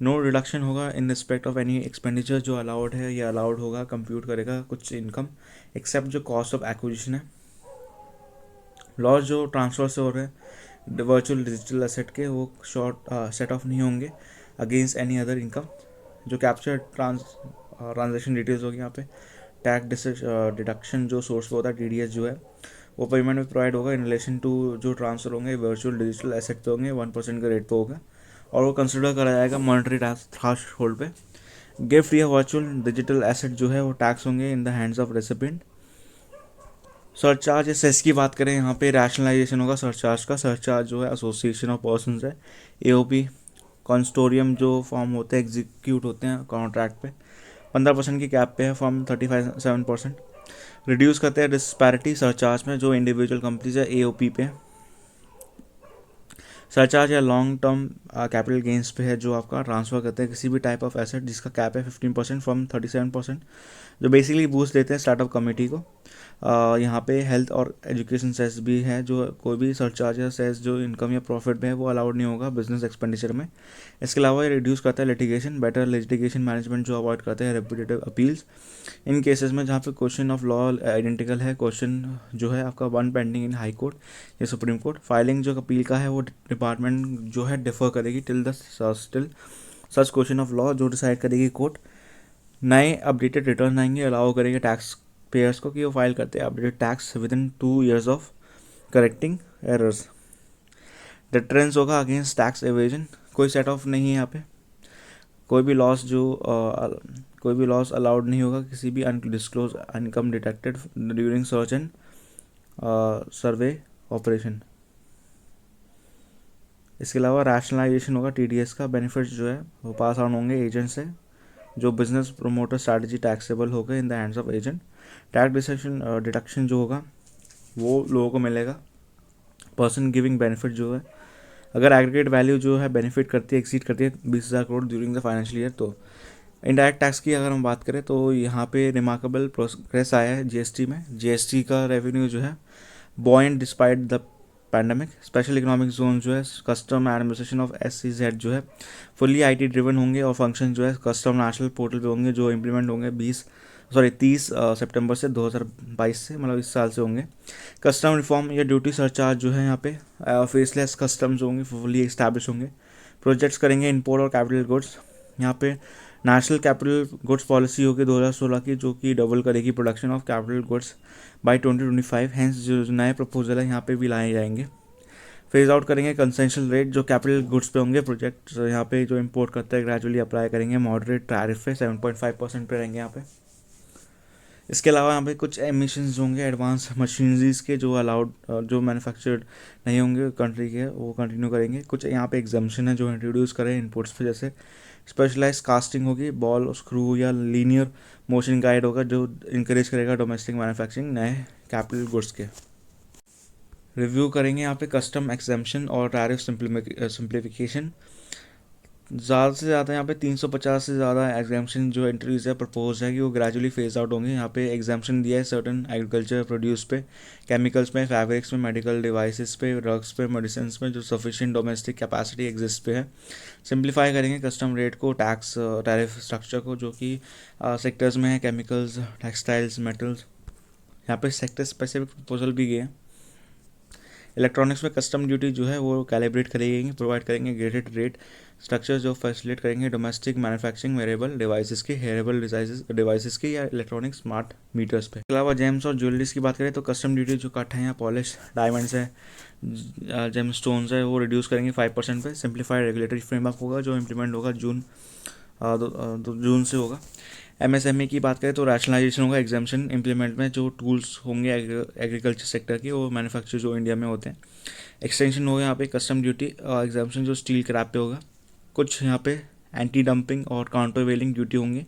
नो रिडक्शन होगा in respect of any expenditure जो अलाउड है या अलाउड होगा, कंप्यूट करेगा कुछ इनकम, एक्सेप्ट जो कॉस्ट ऑफ एक्विजिशन है। लॉस जो ट्रांसफ़र से हो रहे हैं वर्चुअल डिजिटल एसेट के, वो शॉर्ट सेट ऑफ नहीं होंगे अगेंस्ट एनी अदर इनकम। जो कैप्चर ट्रांजेक्शन डिटेल्स होगी यहाँ पे। टैक्स डिडक्शन जो सोर्स पे होता है TDS जो है, वो पेमेंट में प्रोवाइड होगा इन रिलेशन टू जो ट्रांसफर होंगे वर्चुअल डिजिटल एसेट पे होंगे, 1% के रेट पे होगा, और वो कंसिडर करा जाएगा मॉनेटरी टैक्स थ्रेशोल्ड पे। गिफ्ट या वर्चुअल डिजिटल एसेट जो है वो टैक्स होंगे in the hands of recipient. Surcharge या सेस की बात करें, यहाँ पे रैशनलाइजेशन होगा सरचार्ज का। सरचार्ज जो है एसोसिएशन ऑफ पर्सन है, AOP कॉन्स्टोरियम जो फॉर्म होते हैं एग्जीक्यूट होते हैं कॉन्ट्रैक्ट पे, 15% की कैप पे है फ्रॉम 37%। रिड्यूस करते हैं डिस्पैरिटी सरचार्ज में जो इंडिविजुअल कंपनीज है AOP पे। सरचार्ज या लॉन्ग टर्म कैपिटल गेंस पे है, जो आपका ट्रांसफ़र करते हैं किसी भी टाइप ऑफ एसेट जिसका कैप है 15% फ्रॉम 37%, जो बेसिकली बूस्ट देते हैं स्टार्टअप कमेटी को। यहाँ पे हेल्थ और एजुकेशन सेस भी है, जो कोई भी सरचार्ज या सेस जो इनकम या प्रॉफिट में है वो अलाउड नहीं होगा बिजनेस एक्सपेंडिचर में। इसके अलावा ये रिड्यूस करता है लिटिगेशन, बेटर लिटिगेशन मैनेजमेंट जो अवॉइड करते हैं रेपिटेटिव अपील्स इन केसेस में जहाँ पे क्वेश्चन ऑफ लॉ आइडेंटिकल है, क्वेश्चन जो है आपका one pending in high court या सुप्रीम कोर्ट। फाइलिंग जो अपील का है वो डिपार्टमेंट जो है डिफर करेगी till such question of law जो डिसाइड करेगी कोर्ट। नए अपडेटेड रिटर्न आएंगे, अलाउ करेंगे टैक्स पेयर्स को कि वो फाइल करते हैं updated tax with in 2 years of correcting errors. Deterrence होगा अगेंस्ट टैक्स एवेजन, कोई सेट ऑफ नहीं है यहाँ पे। कोई भी लॉस अलाउड नहीं होगा किसी भी undisclosed income detected during search and survey operation. इसके अलावा रैशनलाइजेशन होगा TDS का, बेनिफिट्स जो है वो पास ऑन होंगे एजेंट से, जो बिजनेस प्रोमोटर स्ट्रैटेजी टैक्सेबल होगा in the hands of agent. Tax deduction जो होगा वो लोगों को मिलेगा। पर्सन गिविंग बेनिफिट जो है, अगर एग्रीगेट वैल्यू जो है बेनिफिट करती है एक्सीड करती है 20,000 crore during the financial year. तो इनडायरेक्ट टैक्स की अगर हम बात करें तो यहाँ पे रिमार्केबल प्रोग्रेस आया है GST में। GST का रेवेन्यू जो है बॉइंट despite the pandemic. Special economic zone जो है कस्टम एडमिनिस्ट्रेशन ऑफ SEZ जो है फुल्ली IT ड्रिवन होंगे, और फंक्शन जो है कस्टम नेशनल पोर्टल पे होंगे, जो इम्प्लीमेंट होंगे 30 सितंबर से 2022 से, मतलब इस साल से होंगे। कस्टम रिफॉर्म या ड्यूटी सरचार्ज जो है यहाँ पे फेसलेस कस्टम्स होंगे, फुली एस्टैब्लिश होंगे। प्रोजेक्ट्स करेंगे इम्पोर्ट और कैपिटल गुड्स। यहाँ पे नेशनल कैपिटल गुड्स पॉलिसी होगी 2016 की, जो कि डबल करेगी production of capital goods by 2025। Hence जो नए प्रपोजल है यहाँ पे भी लाए जाएंगे। फेज आउट करेंगे कंसेशनल रेट जो कैपिटल गुड्स पे होंगे। प्रोजेक्ट यहाँ पे जो इंपोर्ट करते हैं ग्रेजुअली अप्लाई करेंगे मॉडरेट टैरिफ पे 7.5% पे रहेंगे यहाँ पे। इसके अलावा यहाँ पे कुछ एमिशंस होंगे एडवांस मशीनरीज के जो अलाउड जो मैन्युफैक्चर्ड नहीं होंगे कंट्री के, वो कंटिन्यू करेंगे। कुछ यहाँ पे एग्जाम्पशन है जो इंट्रोड्यूस करें इनपुट्स पे, जैसे स्पेशलाइज कास्टिंग होगी, बॉल स्क्रू या लीनियर मोशन गाइड होगा जो इंकरेज करेगा डोमेस्टिक मैन्युफैक्चरिंग नए कैपिटल गुड्स के। रिव्यू करेंगे यहाँ पे कस्टम एग्जाम्पशन और टैरिफ सिंप्लीफिकेशन। ज़्यादा से ज़्यादा यहाँ पे 350 से ज़्यादा एग्जाम्पशन जो इंट्रोड्यूस है प्रपोज है कि वो ग्रेजुअली फेज आउट होंगे। यहाँ पे एग्जाम्पशन दिया है सर्टन एग्रीकल्चर प्रोड्यूस पे, केमिकल्स में, फैब्रिक्स में, मेडिकल डिवाइसेस पे, ड्रग्स पे, मेडिसिन में जो सफिशिएंट डोमेस्टिक कैपेसिटी एग्जिस्ट पे है। सिंप्लीफाई करेंगे कस्टम रेट को, टैक्स टैरिफ स्ट्रक्चर को जो कि सेक्टर्स में है, केमिकल्स, टेक्सटाइल्स, मेटल्स। यहाँ पे सेक्टर स्पेसिफिक प्रपोजल भी गए हैं। इलेक्ट्रॉनिक्स में कस्टम ड्यूटी जो है वो कैलिब्रेट करेंगे, प्रोवाइड करेंगे ग्रेडेड रेट स्ट्रक्चर जो फैसिलिटेट करेंगे डोमेस्टिक मैन्युफैक्चरिंग वेरेबल डिवाइसेस के, हेयरेबल डिवाइसेस के या इलेक्ट्रॉनिक स्मार्ट मीटर्स पे। इसके अलावा जेम्स और ज्वेलरीज की बात करें तो कस्टम ड्यूटी जो कट है या पॉलिश डायमंड्स है, जेम स्टोन्स है, वो रिड्यूस करेंगे 5% पे। सिंप्लीफाइड रेगुलेटरी फ्रेमवर्क होगा जो इम्प्लीमेंट होगा जून से होगा। एमएसएमई की बात करें तो रैशनलाइजेशन होगा एग्जाम्पशन इम्प्लीमेंट में, जो टूल्स होंगे एग्रीकल्चर सेक्टर के वो मैन्युफैक्चर जो इंडिया में होते हैं। एक्सटेंशन होगा यहाँ पे कस्टम ड्यूटी एग्जाम्पशन जो स्टील क्रैप पे होगा। कुछ यहाँ पे एंटी डंपिंग और काउंटर वेलिंग ड्यूटी होंगे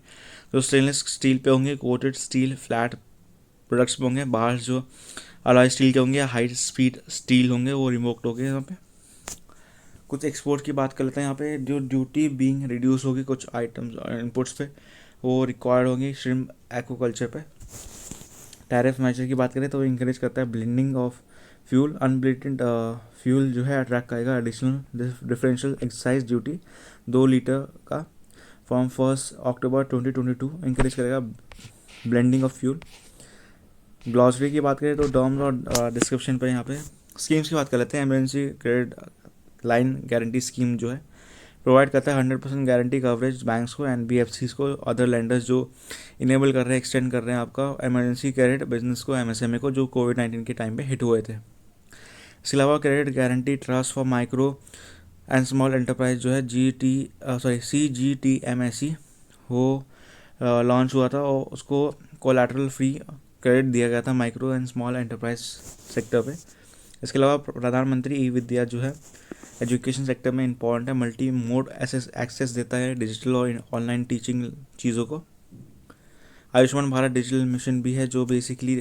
जो स्टेनलेस स्टील पे होंगे, कोटेड स्टील फ्लैट प्रोडक्ट्स पे होंगे। बाहर जो अलॉय स्टील के होंगे, हाई स्पीड स्टील होंगे, वो रिमोक्ड होंगे यहाँ पे। कुछ एक्सपोर्ट की बात कर लेते हैं। यहाँ पे जो ड्यूटी बीइंग रिड्यूस होगी कुछ आइटम्स इनपुट्स पे, वो रिक्वायर्ड होंगी श्रिम्प एक्वाकल्चर पे। टैरिफ मेजर की बात करें तो इंकरेज करता है blending of fuel, unblended fuel जो है अट्रैक्ट करेगा additional differential excise duty 2 litre का फ्रॉम 1 अक्टूबर 2022, इंकरेज करेगा ब्लेंडिंग ऑफ फ्यूल। ग्लॉसरी की बात करें तो टर्म्स और डिस्क्रिप्शन पे यहाँ पे स्कीम्स की बात कर लेते हैं। Emergency credit line guarantee scheme जो है प्रोवाइड करता है 100% गारंटी कवरेज बैंक्स को, एनबीएफसीज को, अदर लैंडर्स जो इनेबल कर रहे हैं, एक्सटेंड कर रहे हैं आपका इमरजेंसी क्रेडिट बिजनेस को, एमएसएमई को, जो कोविड-19 के टाइम पे हिट हुए थे। इसके अलावा credit guarantee trust for micro and small enterprise जो है CGTMSE वो लॉन्च हुआ था और उसको कोलैटरल फ्री क्रेडिट दिया गया था micro and small enterprise sector पे। इसके अलावा प्रधानमंत्री ई विद्या जो है एजुकेशन सेक्टर में इंपॉर्टेंट है, मल्टी मोड एक्सेस देता है डिजिटल और ऑनलाइन टीचिंग चीज़ों को। आयुष्मान भारत डिजिटल मिशन भी है जो बेसिकली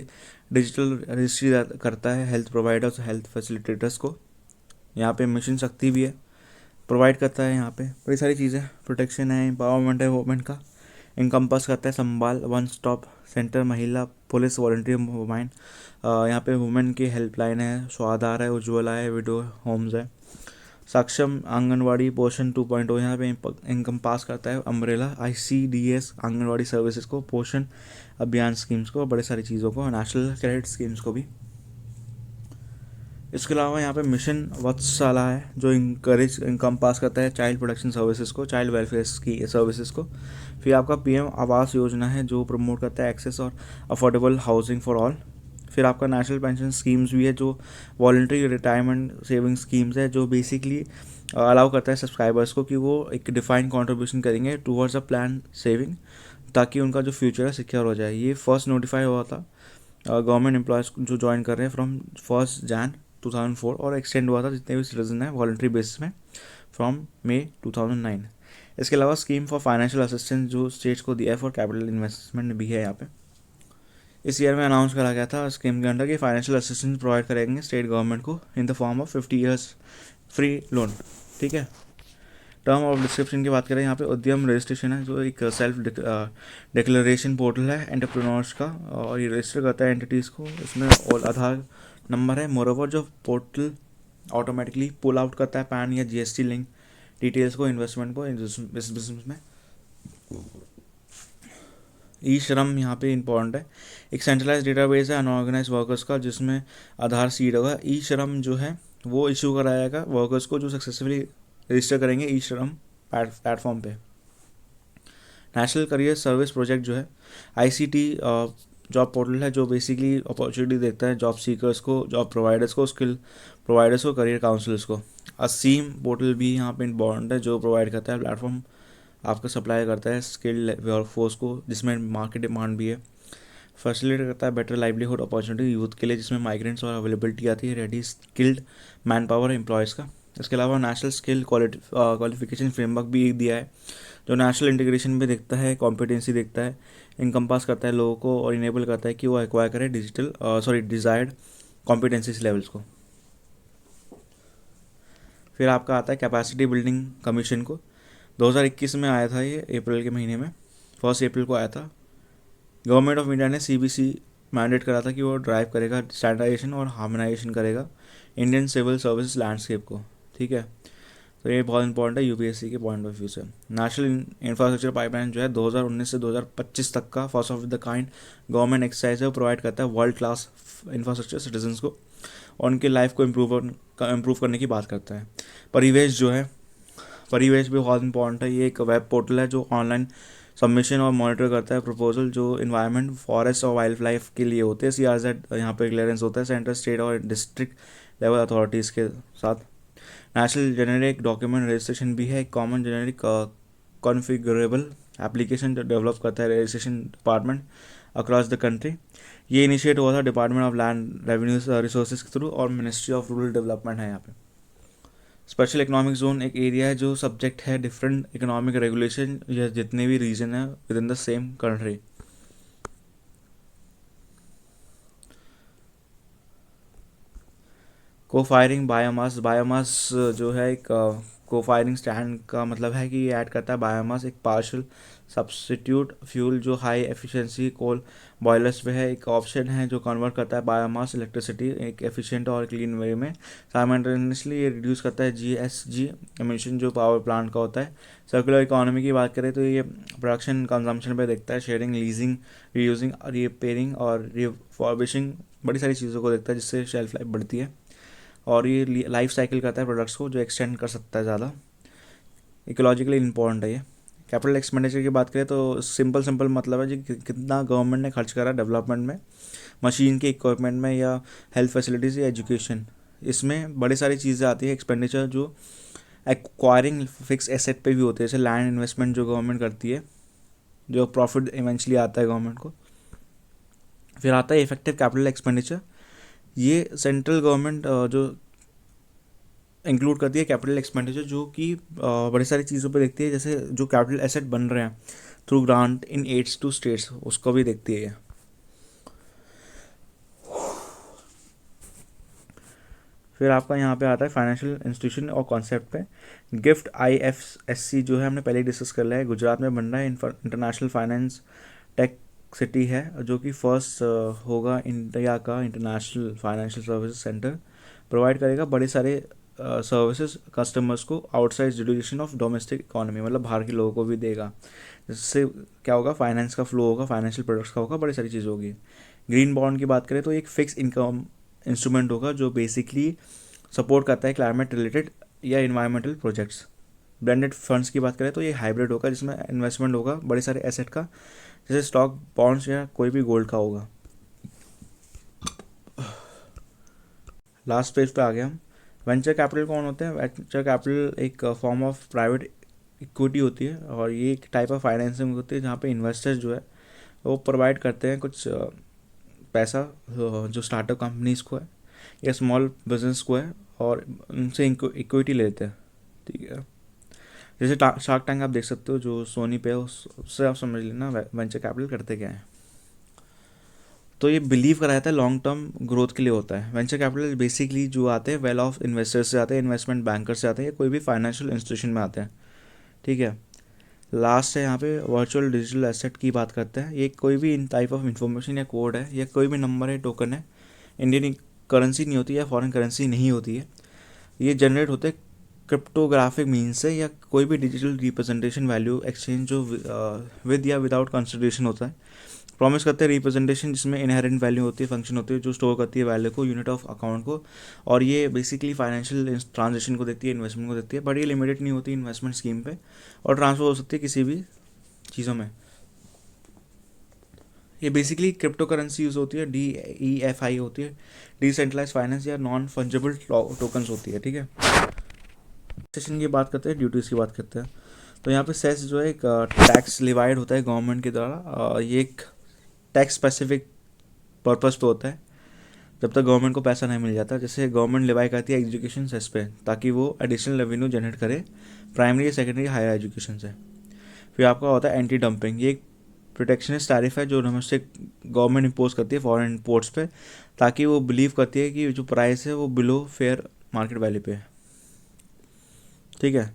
डिजिटल रजिस्ट्री करता है हेल्थ प्रोवाइडर्स, हेल्थ फैसिलिटेटर्स को। यहाँ पे मिशन शक्ति भी है, प्रोवाइड करता है। यहाँ पे बड़ी सारी चीज़ें, प्रोटेक्शन है, एम्पावरमेंट है वुमेन का, इनकम्पस करता है संभाल वन स्टॉप सेंटर, महिला पुलिस, वॉलंटियर वुमेन, यहाँ पे वुमेन की हेल्पलाइन है, स्वाधार है, उज्ज्वला है, विडो होम्स है, सक्षम आंगनवाड़ी, पोषण 2.0 यहाँ पे इनकम पास करता है, अम्ब्रेला ICDS आंगनवाड़ी सर्विसेज को, पोषण अभियान स्कीम्स को, बड़े सारी चीज़ों को, नेशनल क्रेडिट स्कीम्स को भी। इसके अलावा यहाँ पे मिशन वत्सला है जो इनकम पास करता है चाइल्ड प्रोटेक्शन सर्विसेज को, चाइल्ड वेलफेयर की सर्विसेज को। फिर आपका PM आवास योजना है जो प्रमोट करता है एक्सेस और अफोर्डेबल हाउसिंग फॉर ऑल। फिर आपका नेशनल पेंशन स्कीम्स भी है जो वॉलंटरी रिटायरमेंट सेविंग स्कीम्स है जो बेसिकली अलाउ करता है सब्सक्राइबर्स को कि वो एक डिफाइंड कंट्रीब्यूशन करेंगे टूवर्ड्स अ प्लान सेविंग, ताकि उनका जो फ्यूचर है सिक्योर हो जाए। ये फर्स्ट नोटिफाई हुआ था गवर्नमेंट एम्प्लॉयज़ जो ज्वाइन कर रहे हैं फ्रॉम 1 जनवरी 2004 और एक्सटेंड हुआ था जितने भी सिटीजन हैं वॉलंटरी बेसिस में फ्रॉम May 2009। इसके अलावा स्कीम फॉर फाइनेंशियल असिस्टेंस जो स्टेट्स को दिया है फॉर कैपिटल इन्वेस्टमेंट भी है यहाँ पे। इस ईयर में अनाउंस करा गया था स्कीम के अंडर कि फाइनेंशियल असिस्टेंस प्रोवाइड करेंगे स्टेट गवर्नमेंट को in the form of 50 years free loan. ठीक है। टर्म ऑफ डिस्क्रिप्शन की बात करें यहाँ पे उद्यम रजिस्ट्रेशन है जो एक सेल्फ डिक्लेरेशन पोर्टल है एंटरप्रेन्योर्स का और ये रजिस्टर करता है एंटिटीज़ को। इसमें और आधार नंबर है। मोरोवर जो पोर्टल ऑटोमेटिकली पुल आउट करता है पैन या GST लिंक डिटेल्स को इन्वेस्टमेंट को इस बिजनेस में। ई श्रम यहाँ पे इंपॉर्टेंट है, एक सेंट्रलाइज डेटाबेस है अनऑर्गेनाइज वर्कर्स का जिसमें आधार सीड होगा। ई श्रम जो है वो इशू कराएगा वर्कर्स को जो सक्सेसफुली रजिस्टर करेंगे ई श्रम प्लेटफॉर्म पे। नेशनल करियर सर्विस प्रोजेक्ट जो है ICT जॉब पोर्टल है जो बेसिकली अपॉर्चुनिटी देता है जॉब सीकर्स को, जॉब प्रोवाइडर्स को, स्किल प्रोवाइडर्स को, करियर काउंसलर्स को। असीम पोर्टल भी यहाँ पे इंपॉर्टेंट है जो प्रोवाइड करता है प्लेटफॉर्म आपका सप्लाई करता है स्किल्ड वर्कफोर्स को जिसमें मार्केट डिमांड भी है। फैसिलिटेट करता है बेटर लाइवलीहुड अपॉर्चुनिटी यूथ के लिए, जिसमें माइग्रेंट्स और अवेलेबिलिटी आती है ready skilled man power employees का। इसके अलावा नेशनल स्किल क्वालिफिकेशन फ्रेमवर्क भी दिया है, जो नेशनल इंटीग्रेशन भी देखता है, कॉम्पिटेंसी देखता है, इनकम्पास करता है लोगों को और इनेबल करता है कि वो एक्वायर करें डिज़ायर्ड कॉम्पिटेंसीज लेवल्स को। फिर आपका आता है कैपेसिटी बिल्डिंग कमीशन को। 2021 में आया था ये, अप्रैल के महीने में, 1 अप्रैल को आया था। गवर्नमेंट ऑफ इंडिया ने CBC मैंडेट करा था कि वो ड्राइव करेगा स्टैंडर्डाइजेशन और हार्मोनाइजेशन करेगा इंडियन सिविल सर्विस लैंडस्केप को, ठीक है। तो ये बहुत इंपॉर्टेंट है UPSC के पॉइंट ऑफ व्यू से। नेशनल इंफ्रास्ट्रक्चर पाइपलाइन जो है 2019 से 2025 तक का first of the kind government exercise है, वो प्रोवाइड करता है वर्ल्ड क्लास इंफ्रास्ट्रक्चर सिटीजन्स को और उनकी लाइफ को इम्प्रूव करने की बात करता है। परिवेश जो है, परिवेश भी बहुत इंपॉर्टेंट है। ये एक वेब पोर्टल है जो ऑनलाइन सबमिशन और मॉनिटर करता है प्रपोजल जो इन्वायरमेंट, फॉरेस्ट और वाइल्ड लाइफ के लिए होते हैं। CRZ यहाँ पे क्लियरेंस होता है सेंट्रल, स्टेट और डिस्ट्रिक्ट लेवल अथॉरिटीज़ के साथ। नेशनल जेनेरिक डॉक्यूमेंट रजिस्ट्रेशन भी है, एक कॉमन जेनेरिक कॉन्फ़िगरेबल एप्लीकेशन जो डेवलप करता है registration department across the country. ये इनिशिएट हुआ था department of land revenues resources के थ्रू और मिनिस्ट्री ऑफ रूरल डेवलपमेंट है यहाँ पे। स्पेशल इकोनॉमिक जोन एक एरिया है जो सब्जेक्ट है डिफरेंट इकोनॉमिक रेगुलेशन या जितने भी रीजन है with in the same country. को फायरिंग बायोमास, बायोमास जो है एक को फायरिंग स्टैंड का मतलब है कि ये ऐड करता है बायोमास, एक पार्शियल सब्स्टिट्यूट फ्यूल जो हाई एफिशिएंसी कोल बॉयलर्स पे है। एक ऑप्शन है जो कन्वर्ट करता है बायोमास इलेक्ट्रिसिटी एक एफिशिएंट और क्लीन वे में। साइमल्टेनियसली ये रिड्यूस करता है GHG एमिशन जो पावर प्लांट का होता है। सर्कुलर इकोनॉमी की बात करें तो ये प्रोडक्शन कंजम्पशन पे देखता है, शेयरिंग, लीजिंग, रीयूजिंग, रिपेयरिंग और रिफॉर्बिशिंग, बड़ी सारी चीज़ों को देखता है जिससे शेल्फ लाइफ बढ़ती है। और ये लाइफ साइकिल करता है प्रोडक्ट्स को जो एक्सटेंड कर सकता है ज़्यादा। इकोलॉजिकली इंपॉर्टेंट है ये। कैपिटल एक्सपेंडिचर की बात करें तो सिंपल मतलब है जी कितना गवर्नमेंट ने खर्च करा डेवलपमेंट में, मशीन के इक्विपमेंट में या हेल्थ फैसिलिटीज़ या एजुकेशन। इसमें बड़ी सारी चीज़ें आती है एक्सपेंडिचर जो एक्वायरिंग फिक्स एसेट पे भी होते हैं, जैसे लैंड इन्वेस्टमेंट जो गवर्नमेंट करती है, जो प्रॉफिट इवेंचुअली आता है गवर्नमेंट को। फिर आता है इफेक्टिव कैपिटल एक्सपेंडिचर। ये सेंट्रल गवर्नमेंट जो इंक्लूड करती है कैपिटल एक्सपेंडिचर जो कि बड़ी सारी चीज़ों पे देखती है, जैसे जो कैपिटल एसेट बन रहे हैं through grant in aids to states, उसको भी देखती है। फिर आपका यहाँ पे आता है फाइनेंशियल इंस्टीट्यूशन और कॉन्सेप्ट पे। गिफ्ट IFSC जो है हमने पहले ही डिस्कस कर लिया है, गुजरात में बन रहा है। इंटरनेशनल फाइनेंस टेक सिटी है जो कि फर्स्ट होगा इंडिया का international financial services centre. Provide करेगा बड़े सारे सर्विसेज कस्टमर्स को आउटसाइड जुडिशन ऑफ डोमेस्टिक इकोनॉमी, मतलब बाहर के लोगों को भी देगा। जिससे क्या होगा, फाइनेंस का फ्लो होगा, फाइनेंशियल प्रोडक्ट्स का होगा, बड़ी सारी चीज़ होगी। ग्रीन बॉन्ड की बात करें तो एक फिक्स इनकम इंस्ट्रूमेंट होगा जो बेसिकली सपोर्ट करता है क्लाइमेट रिलेटेड या इन्वायरमेंटल प्रोजेक्ट्स। ब्लेंडेड फंड्स की बात करें तो ये हाइब्रिड होगा जिसमें इन्वेस्टमेंट होगा बड़े सारे एसेट का, जैसे स्टॉक, बॉन्ड्स या कोई भी गोल्ड का होगा। लास्ट पेज पे आ गए हम। वेंचर कैपिटल कौन होते हैं? वेंचर कैपिटल एक फॉर्म ऑफ प्राइवेट इक्विटी होती है और ये एक टाइप ऑफ फाइनेंसिंग होती है जहाँ पे इन्वेस्टर्स जो है वो प्रोवाइड करते हैं कुछ पैसा जो स्टार्टअप कंपनीज को है या स्मॉल बिजनेस को है और उनसे इक्विटी लेते हैं, ठीक है। जैसे शार्क टैंक आप देख सकते हो जो सोनी पे है, उससे आप समझ लेना वेंचर कैपिटल करते क्या है। तो ये बिलीव करा जाता है लॉन्ग टर्म ग्रोथ के लिए होता है। वेंचर कैपिटल बेसिकली जो आते हैं वेल ऑफ इन्वेस्टर्स से आते हैं, इन्वेस्टमेंट बैंकर से आते हैं या कोई भी फाइनेंशियल इंस्टीट्यूशन में आते हैं, ठीक है। लास्ट है यहाँ पे वर्चुअल डिजिटल एसेट की बात करते हैं। ये कोई भी इन टाइप ऑफ इंफॉर्मेशन या कोड है या कोई भी नंबर है, टोकन है, इंडियन करेंसी नहीं होती या फॉरेन करेंसी नहीं होती है। ये जनरेट होते हैं क्रिप्टोग्राफिक मीन्स से या कोई भी डिजिटल रिप्रेजेंटेशन वैल्यू एक्सचेंज जो विद या विदाउट कंसिडरेशन होता है। प्रॉमिस करते हैं रिप्रेजेंटेशन जिसमें इनहेरेंट वैल्यू होती है, फंक्शन होती है जो स्टोर करती है वैल्यू को, यूनिट ऑफ अकाउंट को। और ये बेसिकली फाइनेंशियल ट्रांजेक्शन को देखती है, इन्वेस्टमेंट को देखती है, बट ये लिमिटेड नहीं होती इन्वेस्टमेंट स्कीम पे और ट्रांसफर हो सकती है किसी भी चीज़ों में। ये बेसिकली क्रिप्टो करेंसी यूज़ होती है, DEFI होती है, डिसेंट्रलाइज फाइनेंस या नॉन फंजेबल टोकन्स होती है, ठीक है। सेशन की बात करते हैं, ड्यूटीज़ की बात करते हैं। तो यहाँ पे सेस जो है एक टैक्स लिवाइड होता है गवर्नमेंट के द्वारा। ये एक टैक्स स्पेसिफिक पर्पस पे होता है, जब तक गवर्नमेंट को पैसा नहीं मिल जाता। जैसे गवर्नमेंट लिवाई करती है एजुकेशन सेस पे, ताकि वो एडिशनल रेवेन्यू जनरेट करे प्राइमरी सेकेंडरी हायर एजुकेशन से। फिर आपका होता है एंटी डंपिंग, ये एक प्रोटेक्शनिस्ट टैरिफ है जो डोमेस्टिक गवर्नमेंट इम्पोज करती है फॉरेन इंपोर्ट्स पे, ताकि वो बिलीव करती है कि जो प्राइस है वो बिलो फेयर मार्केट वैल्यू पे है। ठीक है।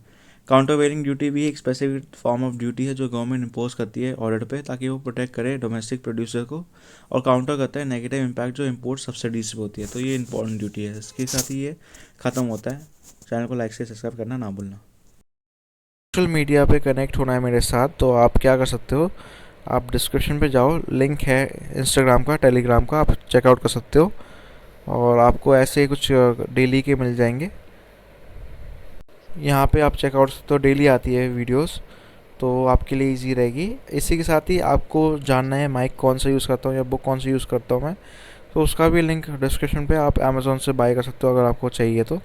काउंटरवेयरिंग ड्यूटी भी एक स्पेसिफिक फॉर्म ऑफ ड्यूटी है जो गवर्नमेंट इम्पोज करती है ऑर्डर पे, ताकि वो प्रोटेक्ट करे डोमेस्टिक प्रोड्यूसर को और काउंटर करता है नेगेटिव इम्पैक्ट जो इम्पोर्ट सब्सिडीज पे होती है। तो ये इंपॉर्टेंट ड्यूटी है। इसके साथ ही ये ख़त्म होता है। चैनल को लाइक से सब्सक्राइब करना ना भूलना। सोशल मीडिया पे कनेक्ट होना है मेरे साथ, तो आप क्या कर सकते हो, आप डिस्क्रिप्शन पे जाओ, लिंक है इंस्टाग्राम का, टेलीग्राम का, आप चेकआउट कर सकते हो और आपको ऐसे कुछ डेली के मिल जाएंगे। यहाँ पे आप चेकआउट सकते हो, डेली आती है वीडियोस, तो आपके लिए इजी रहेगी। इसी के साथ ही आपको जानना है माइक कौन सा यूज़ करता हूँ या बुक कौन सी यूज़ करता हूँ मैं, तो उसका भी लिंक डिस्क्रिप्शन पे, आप अमेज़ोन से बाय कर सकते हो अगर आपको चाहिए तो।